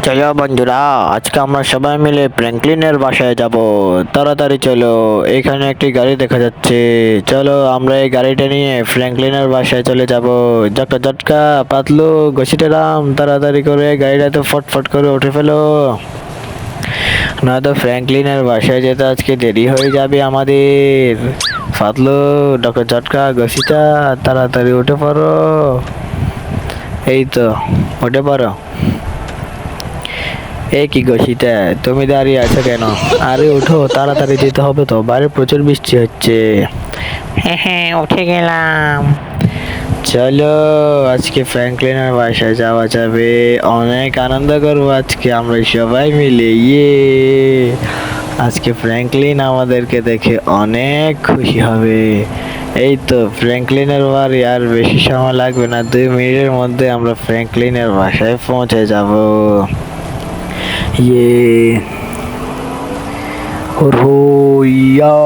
চলো বন্ধুরা, আজকে আমরা সবাই মিলে ফ্র্যাঙ্কলিনের বাসায় যাব। তাড়াতাড়ি চলো, এখানে একটি গাড়ি দেখা যাচ্ছে। চলো আমরা এই গাড়িটা নিয়ে ফ্র্যাঙ্কলিনের বাসায় চলে যাব। ঝটকা ঝটকা পাতলু ঘষিটারাম, তাড়াতাড়ি করে গাড়িটাতে ফটফট করে উঠে ফেলো, নয়তো ফ্র্যাঙ্কলিনের বাসায় যেতে আজকে দেরি হয়ে যাবে আমাদের। পাতলু ডক্টর ঝটকা ঘষিটা, তাড়াতাড়ি উঠে পড়ো। এই তো উঠে পড়ো। এ কি গো সীতা, তুমি দাঁড়িয়ে আছো কেন? আরে ওঠো, তাড়াতাড়ি যেতে হবে তো, বাইরে প্রচুর বৃষ্টি হচ্ছে। হ্যাঁ হ্যাঁ, উঠে গেলাম। চলো আজকে ফ্র্যাঙ্কলিনের বাসায় যাওয়া যাবে, অনেক আনন্দ করবো আজকে আমরা সবাই মিলে। আজকে ফ্র্যাঙ্কলিন আমাদেরকে দেখে অনেক খুশি হবে। এই তো ফ্র্যাঙ্কলিনের বাড়ি, আর বেশি সময় লাগবে না, 2 মিনিটের মধ্যে আমরা ফ্র্যাঙ্কলিনের বাসায় পৌঁছে যাব। হুইয়া,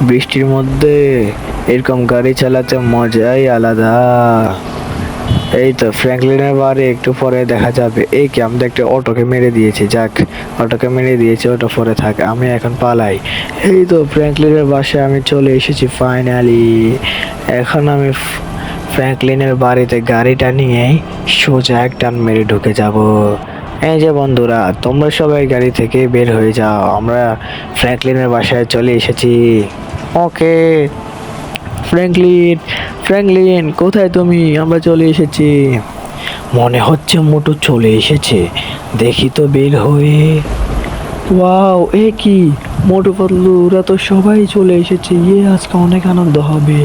বৃষ্টির মধ্যে এরকম গাড়ি চালাতে মজাই আলাদা। এই তো ফ্র্যাঙ্কলিনের বাড়ি একটু পরে দেখা যাবে। এই কি, আমাদের একটা অটোকে মেরে দিয়েছে। যাক, অটোকে মেরে দিয়েছে, অটো পরে থাক, আমি এখন পালাই। এই তো ফ্র্যাঙ্কলিনের বাসায় আমি চলে এসেছি ফাইনালি। এখন আমি ফ্র্যাঙ্কলিনের বাড়িতে গাড়িটা নিয়ে সোজা এক টান মেরে ঢুকে যাব। এই যে বন্ধুরা, তোমরা সবাই গাড়ি থেকে বের হয়ে যাও, আমরা ফ্র্যাঙ্কলিনের বাসায় চলে এসেছি। ওকে ফ্র্যাঙ্কলিন, ফ্র্যাঙ্কলিন কোথায় তুমি? আমরা চলে এসেছি। মনে হচ্ছে মোটু চলে এসেছে, দেখি তো বের হয়ে। ওয়াও, এ কি, মোটু পাতলু ওরা তো সবাই চলে এসেছে। আজকে অনেক আনন্দ হবে।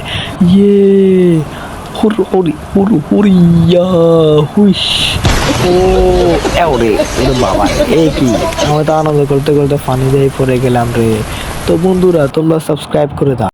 ইয়ে হুর হুরি হুরু হুরিয়া হুইস। ও এওরে, ওরে বাবা, এ কি, আমি তো আনন্দ করতে করতে ফানি দিয়ে পড়ে গেলাম রে। তো বন্ধুরা, তোমরা সাবস্ক্রাইব করে দাও।